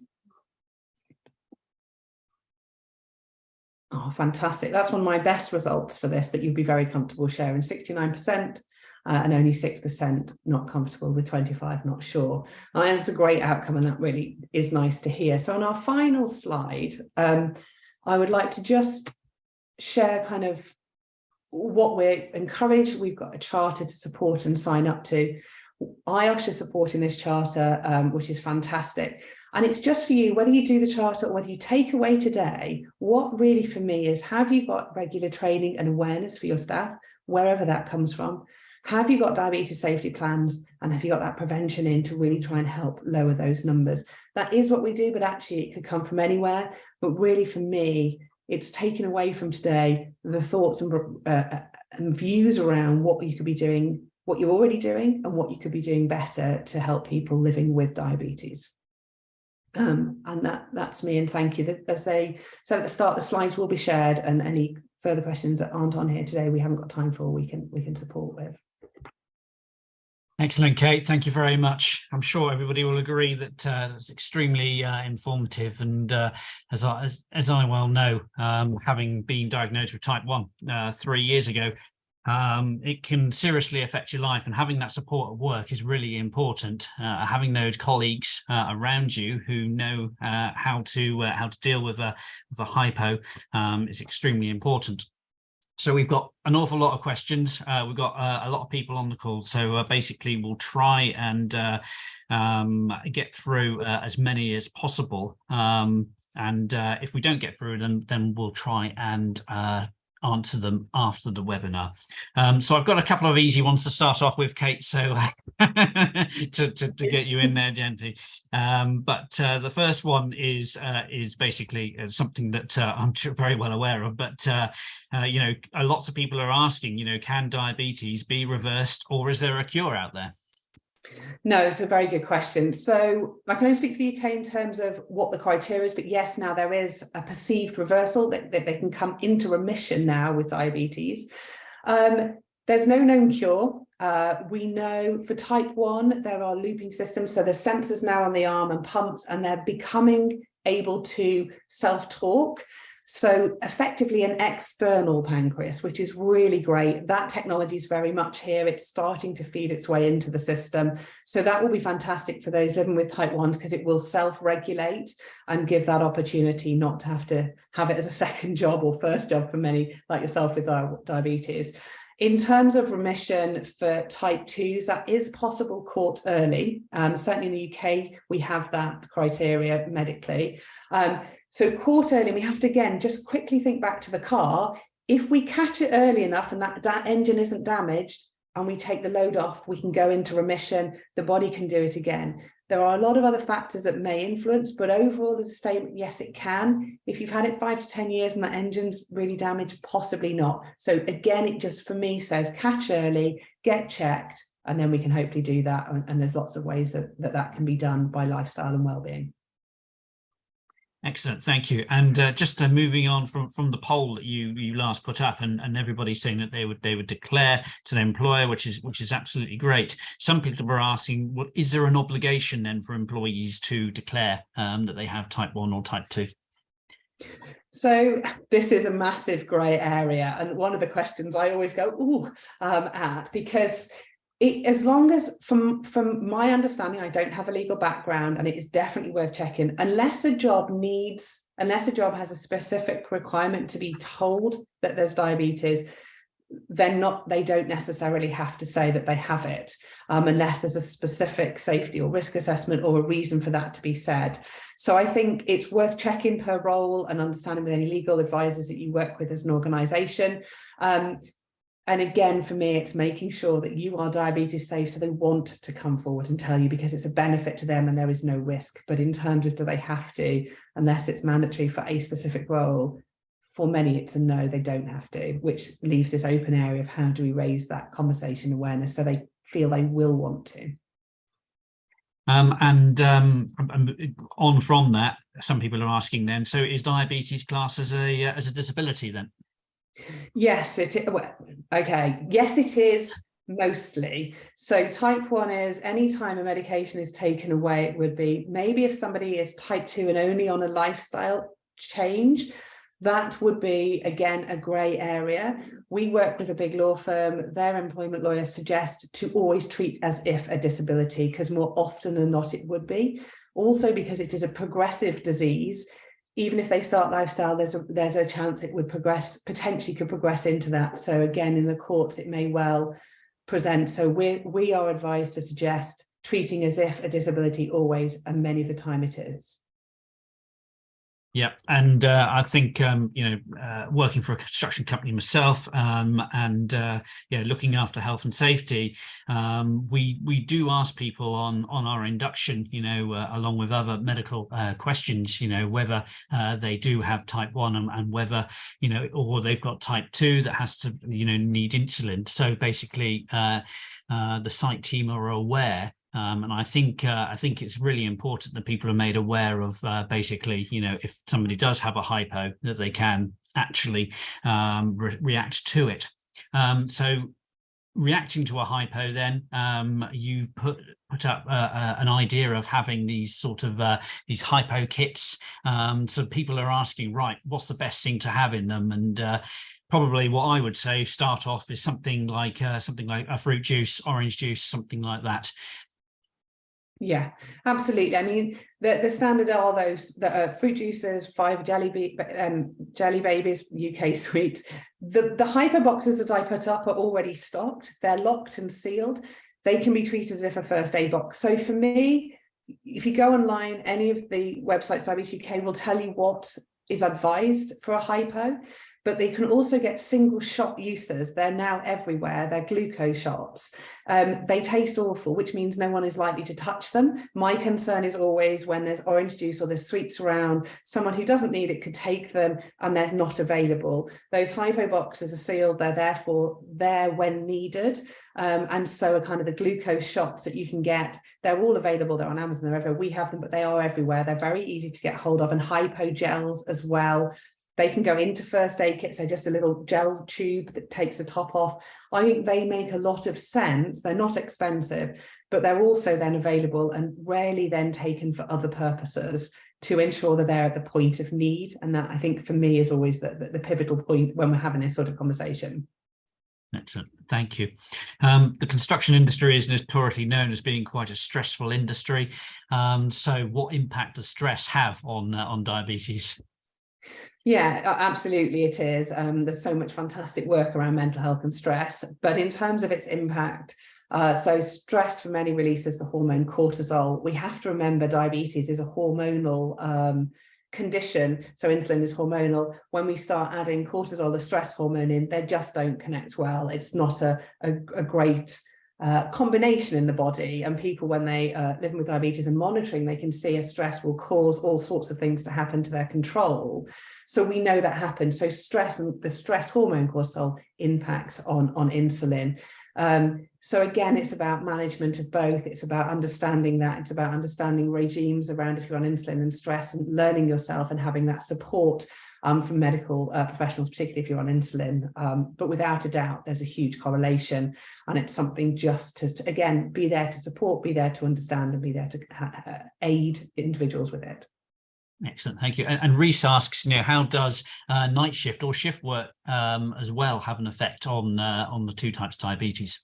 Oh, fantastic. That's one of my best results for this, that you'd be very comfortable sharing. 69% and only 6% not comfortable, with 25 not sure. And it's a great outcome, and that really is nice to hear. So on our final slide, I would like to just share kind of what we're encouraged. We've got a charter to support and sign up to. IOSH is supporting this charter, which is fantastic. And it's just for you, whether you do the charter or whether you take away today, what really for me is, have you got regular training and awareness for your staff, wherever that comes from? Have you got diabetes safety plans, and have you got that prevention in to really try and help lower those numbers? That is what we do, but actually it could come from anywhere. But really for me, it's taken away from today the thoughts and views around what you could be doing, what you're already doing, and what you could be doing better to help people living with diabetes. And that's me, and thank you. As they said at the start, the slides will be shared, and any further questions that aren't on here today we haven't got time for, we can support with. Excellent, Kate. Thank you very much. I'm sure everybody will agree that it's extremely informative, and as I well know, having been diagnosed with type 1 3 years ago, it can seriously affect your life, and having that support at work is really important. Having those colleagues around you who know how to deal with a hypo is extremely important. So we've got an awful lot of questions. We've got a lot of people on the call. So basically, we'll try and get through as many as possible. And if we don't get through them, then we'll try and answer them after the webinar. So I've got a couple of easy ones to start off with, Kate, so to get you in there gently. But the first one is basically something that I'm very well aware of, but you know, lots of people are asking, you know, can diabetes be reversed, or is there a cure out there? No, it's a very good question. So I can only speak for the UK in terms of what the criteria is, but yes, now there is a perceived reversal that they can come into remission now with diabetes. There's no known cure. We know for type 1, there are looping systems. So there's sensors now on the arm and pumps, and they're becoming able to self-talk. So effectively an external pancreas, which is really great. That technology is very much here. It's starting to feed its way into the system. So that will be fantastic for those living with type 1s, because it will self-regulate and give that opportunity not to have it as a second job or first job for many like yourself with diabetes. In terms of remission for type 2s, that is possible caught early. Certainly in the UK, we have that criteria medically. So caught early, we have to, again, just quickly think back to the car. If we catch it early enough and that engine isn't damaged and we take the load off, we can go into remission. The body can do it again. There are a lot of other factors that may influence, but overall, there's a statement, yes, it can. If you've had it 5 to 10 years and that engine's really damaged, possibly not. So again, it just, for me, says catch early, get checked, and then we can hopefully do that. And there's lots of ways that can be done by lifestyle and wellbeing. Excellent, thank you. And just moving on from the poll that you last put up, and everybody's saying that they would declare to their employer, which is absolutely great. Some people are asking, well, is there an obligation then for employees to declare that they have type 1 or type 2? So this is a massive grey area, and one of the questions I always go ooh at, because as long as, from my understanding, I don't have a legal background, and it is definitely worth checking, unless a job has a specific requirement to be told that there's diabetes, they don't necessarily have to say that they have it, unless there's a specific safety or risk assessment or a reason for that to be said. So I think it's worth checking per role and understanding with any legal advisors that you work with as an organisation. And again, for me, it's making sure that you are diabetes safe, so they want to come forward and tell you because it's a benefit to them and there is no risk. But in terms of do they have to, unless it's mandatory for a specific role, for many it's a no, they don't have to, which leaves this open area of how do we raise that conversation awareness so they feel they will want to. On from that, some people are asking then, so is diabetes classed as a disability then? Yes, it is. Well, okay. Yes, it is mostly. So type 1 is any time a medication is taken away, it would be maybe if somebody is type 2 and only on a lifestyle change, that would be, again, a grey area. We work with a big law firm. Their employment lawyers suggest to always treat as if a disability, because more often than not it would be. Also because it is a progressive disease. Even if they start lifestyle, there's a chance it would potentially could progress into that. So again, in the courts, it may well present. So we are advised to suggest treating as if a disability always, and many of the time it is. Yeah, and I think working for a construction company myself, looking after health and safety, we do ask people on our induction, along with other medical questions, whether they do have type 1 and whether or they've got type 2 that has to need insulin. So basically, the site team are aware. And I think it's really important that people are made aware of basically, if somebody does have a hypo, that they can actually react to it. So reacting to a hypo, then you've put up an idea of having these sort of these hypo kits. So people are asking, right, what's the best thing to have in them? And probably what I would say start off is something like a fruit juice, orange juice, something like that. Yeah, absolutely. I mean, the standard are those that are fruit juices, 5 jelly babies, UK sweets. The hypo boxes that I put up are already stocked. They're locked and sealed. They can be treated as if a first aid box. So for me, if you go online, any of the websites, Diabetes UK will tell you what is advised for a hypo. But they can also get single shot uses. They're now everywhere. They're glucose shots. They taste awful, which means no one is likely to touch them. My concern is always when there's orange juice or there's sweets around, someone who doesn't need it could take them and they're not available. Those hypo boxes are sealed. They're therefore there when needed. And so are kind of the glucose shots that you can get. They're all available. They're on Amazon, they're everywhere. We have them, but they are everywhere. They're very easy to get hold of, and hypo gels as well. They can go into first aid kits. They're just a little gel tube that takes the top off. I think they make a lot of sense. They're not expensive, but they're also then available and rarely then taken for other purposes to ensure that they're at the point of need. And that, I think, for me, is always the pivotal point when we're having this sort of conversation. Excellent, thank you. The construction industry is notoriously known as being quite a stressful industry. So what impact does stress have on diabetes? Yeah, absolutely it is. There's so much fantastic work around mental health and stress, but in terms of its impact, so stress for many releases the hormone cortisol. We have to remember diabetes is a hormonal condition, so insulin is hormonal. When we start adding cortisol, the stress hormone, in, they just don't connect well. It's not a great combination in the body, and people, when they living with diabetes and monitoring, they can see a stress will cause all sorts of things to happen to their control. So we know that happens. So stress and the stress hormone cortisol impacts on insulin. So again, it's about management of both. It's about understanding that. It's about understanding regimes around if you're on insulin and stress, and learning yourself and having that support from medical professionals, particularly if you're on insulin. But without a doubt, there's a huge correlation, and it's something just to again, be there to support, be there to understand, and be there to aid individuals with it. Excellent, thank you. And Reese asks, how does night shift or shift work as well have an effect on the two types of diabetes?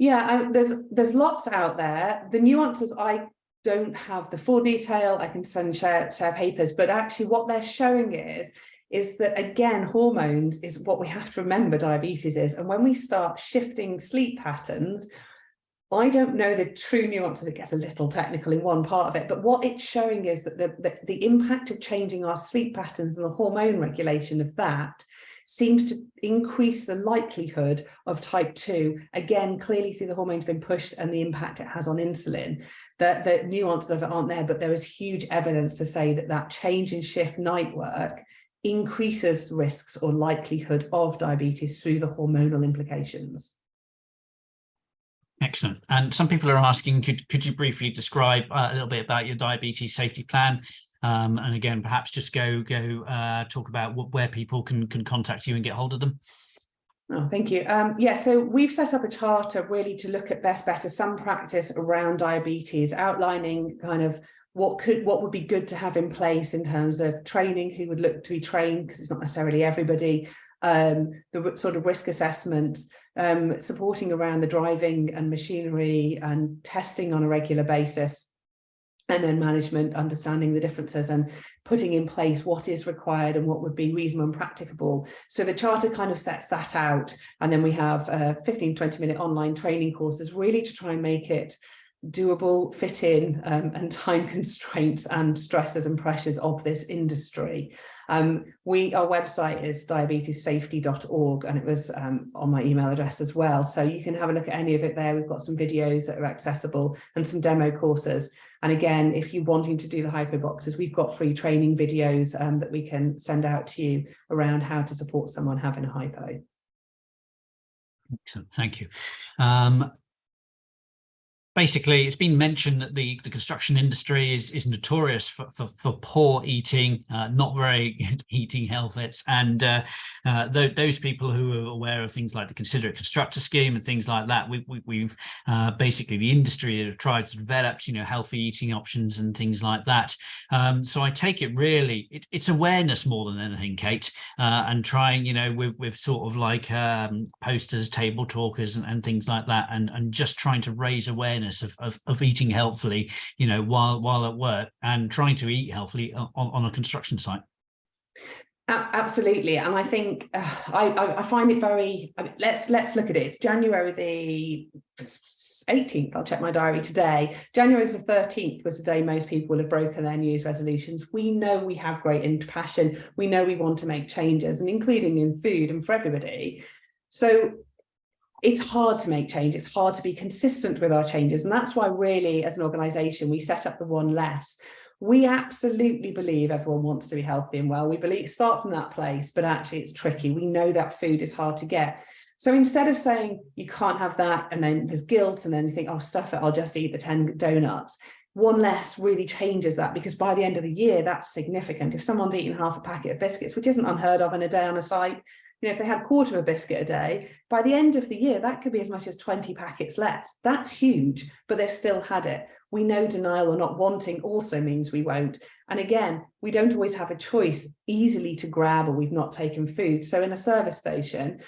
Yeah, there's lots out there. The nuances, I don't have the full detail. I can share papers, but actually what they're showing is is that, again, hormones is what we have to remember diabetes is. And when we start shifting sleep patterns, I don't know the true nuances. It gets a little technical in one part of it, but what it's showing is that the impact of changing our sleep patterns and the hormone regulation of that seems to increase the likelihood of type 2, again, clearly through the hormones being pushed and the impact it has on insulin. The nuances of it aren't there, but there is huge evidence to say that that change in shift night work increases risks or likelihood of diabetes through the hormonal implications. Excellent. And some people are asking, could you briefly describe a little bit about your diabetes safety plan? And again, perhaps just go talk about where people can contact you and get hold of them. Oh, thank you. Yeah, so we've set up a charter really to look at best, better, some practice around diabetes, outlining kind of what would be good to have in place in terms of training, who would look to be trained, because it's not necessarily everybody, the sort of risk assessments, supporting around the driving and machinery and testing on a regular basis, and then management, understanding the differences and putting in place what is required and what would be reasonable and practicable. So the charter kind of sets that out. And then we have 15-20-minute online training courses, really to try and make it doable, fit in, and time constraints and stresses and pressures of this industry. Our website is diabetessafety.org, and it was on my email address as well. So you can have a look at any of it there. We've got some videos that are accessible and some demo courses. And again, if you're wanting to do the hypo boxes, we've got free training videos that we can send out to you around how to support someone having a hypo. Excellent, thank you. Basically, it's been mentioned that the construction industry is notorious for poor eating, not very good eating habits, and those people who are aware of things like the Considerate Constructor Scheme and things like that, we've basically, the industry have tried to develop, healthy eating options and things like that. So I take it really, it's awareness more than anything, Kate, and trying, with sort of like posters, table talkers, and things like that, and just trying to raise awareness of eating healthily, while at work, and trying to eat healthily on a construction site. Absolutely. And I think I find it very, let's look at it. It's January the 18th. I'll check my diary today. January the 13th was the day most people will have broken their New Year's resolutions. We know we have great passion. We know we want to make changes, and including in food and for everybody. So it's hard to make change. It's hard to be consistent with our changes. And that's why really, as an organisation, we set up the One Less. We absolutely believe everyone wants to be healthy and well. We believe start from that place, but actually it's tricky. We know that food is hard to get. So instead of saying you can't have that, and then there's guilt, and then you think, oh, stuff it, I'll just eat the 10 donuts. One Less really changes that, because by the end of the year, that's significant. If someone's eating half a packet of biscuits, which isn't unheard of in a day on a site, if they had a quarter of a biscuit a day, by the end of the year, that could be as much as 20 packets less. That's huge, but they've still had it. We know denial or not wanting also means we won't. And again, we don't always have a choice easily to grab, or we've not taken food. So in a service station,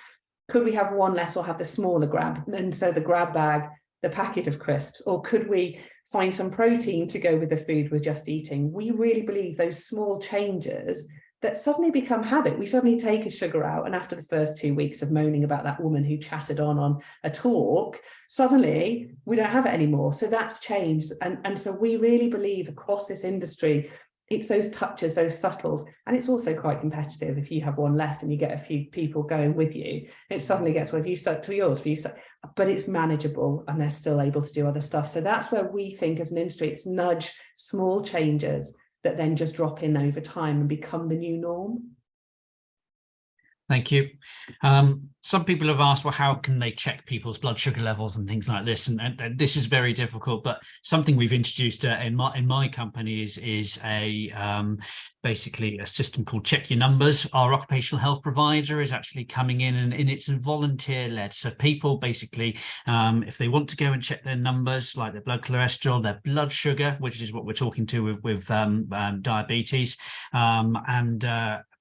could we have one less or have the smaller grab? And so the grab bag, the packet of crisps, or could we find some protein to go with the food we're just eating? We really believe those small changes that suddenly become habit. We suddenly take a sugar out, and after the first 2 weeks of moaning about that woman who chatted on a talk, suddenly we don't have it anymore. So that's changed. And so we really believe across this industry, it's those touches, those subtles, and it's also quite competitive. If you have one less and you get a few people going with you, it suddenly gets, well, if you stuck to yours, but it's manageable, and they're still able to do other stuff. So that's where we think as an industry, it's nudge small changes that then just drop in over time and become the new norm. Thank you. Some people have asked, well, how can they check people's blood sugar levels and things like this? And this is very difficult, but something we've introduced in my company is a basically a system called Check Your Numbers. Our occupational health provider is actually coming in, and it's volunteer-led. So people basically, if they want to go and check their numbers, like their blood cholesterol, their blood sugar, which is what we're talking to with diabetes, and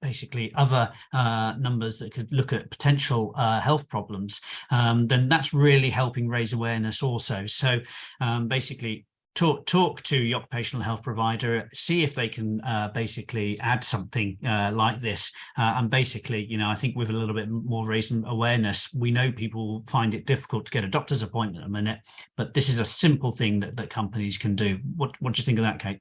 basically other numbers that could look at potential health problems, then that's really helping raise awareness also. So basically, talk to your occupational health provider, see if they can basically add something like this. And basically, I think with a little bit more raising awareness, we know people find it difficult to get a doctor's appointment at a minute, but this is a simple thing that companies can do. What do you think of that, Kate?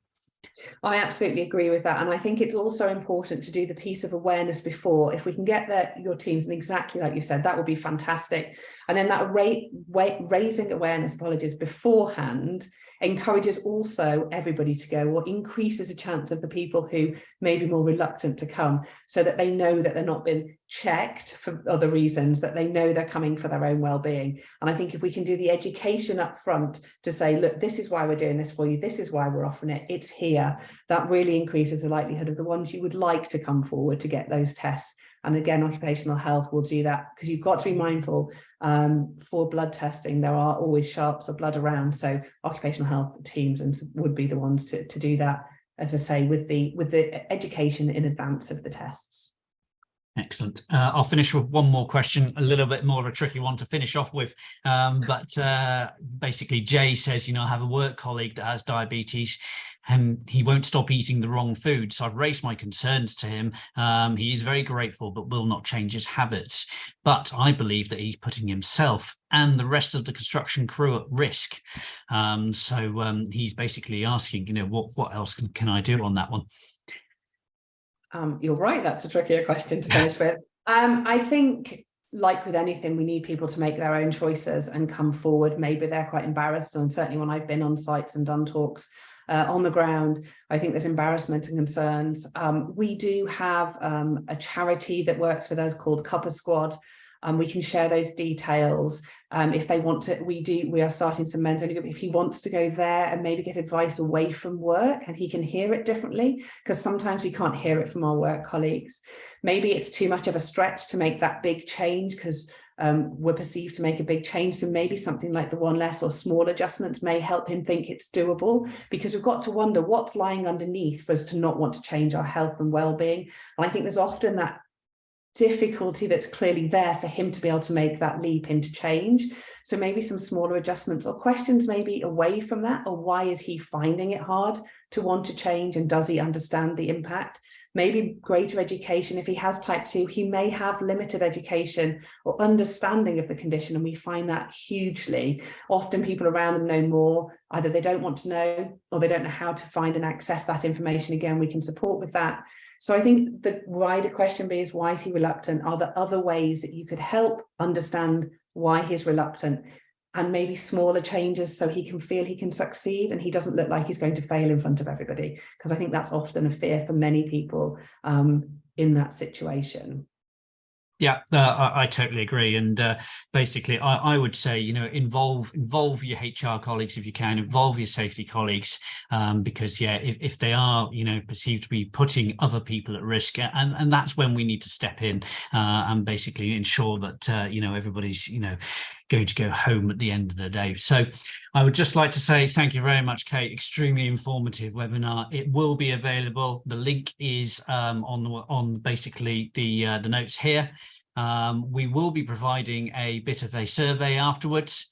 I absolutely agree with that. And I think it's also important to do the piece of awareness before. If we can get your teams, and exactly like you said, that would be fantastic. And then that raising awareness, beforehand encourages also everybody to go, or increases a chance of the people who may be more reluctant to come, so that they know that they're not been checked for other reasons, that they know they're coming for their own well-being. And I think if we can do the education up front to say, look, this is why we're doing this for you, this is why we're offering it, it's here, that really increases the likelihood of the ones you would like to come forward to get those tests. And again, occupational health will do that, because you've got to be mindful for blood testing, there are always sharps of blood around. So occupational health teams would be the ones to do that, as I say, with the education in advance of the tests. Excellent. I'll finish with one more question, a little bit more of a tricky one to finish off with. But basically, Jay says, I have a work colleague that has diabetes and he won't stop eating the wrong food. So I've raised my concerns to him. He is very grateful, but will not change his habits. But I believe that he's putting himself and the rest of the construction crew at risk. So he's basically asking, what else can I do on that one? You're right, that's a trickier question to finish with. I think, like with anything, we need people to make their own choices and come forward. Maybe they're quite embarrassed, and certainly when I've been on sites and done talks on the ground, I think there's embarrassment and concerns. We do have a charity that works with us called Cuppa Squad. We can share those details if they want to. We are starting some men's only group. If he wants to go there and maybe get advice away from work, and he can hear it differently, because sometimes we can't hear it from our work colleagues. Maybe it's too much of a stretch to make that big change, because we're perceived to make a big change. So maybe something like the one less or small adjustments may help him think it's doable, because we've got to wonder what's lying underneath for us to not want to change our health and well-being. And I think there's often that difficulty that's clearly there for him to be able to make that leap into change. So maybe some smaller adjustments or questions maybe away from that, or why is he finding it hard to want to change, and does he understand the impact? Maybe greater education. If he has type 2, he may have limited education or understanding of the condition, and we find that hugely. Often people around them know more, either they don't want to know or they don't know how to find and access that information. Again, we can support with that. So I think the wider question is, why is he reluctant? Are there other ways that you could help understand why he's reluctant, and maybe smaller changes so he can feel he can succeed and he doesn't look like he's going to fail in front of everybody? Because I think that's often a fear for many people in that situation. Yeah, I totally agree. And basically, I would say, involve your HR colleagues if you can, involve your safety colleagues, because, yeah, if they are, perceived to be putting other people at risk, and that's when we need to step in and basically ensure that, everybody's, going to go home at the end of the day. So I would just like to say thank you very much, Kate. Extremely informative webinar. It will be available. The link is on basically the notes here. We will be providing a bit of a survey afterwards.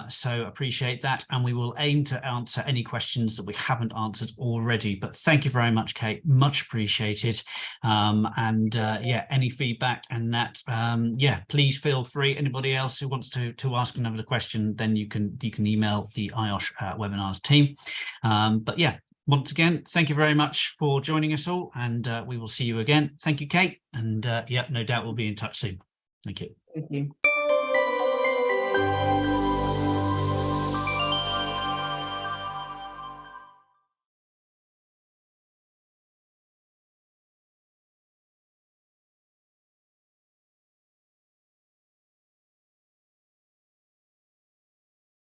So appreciate that, and we will aim to answer any questions that we haven't answered already. But thank you very much, Kate, much appreciated. Yeah, any feedback and that, yeah, please feel free. Anybody else who wants to ask another question, then you can email the IOSH webinars team. But yeah, once again, thank you very much for joining us all, and we will see you again. Thank you, Kate, and yeah, no doubt we'll be in touch soon. Thank you. Thank you.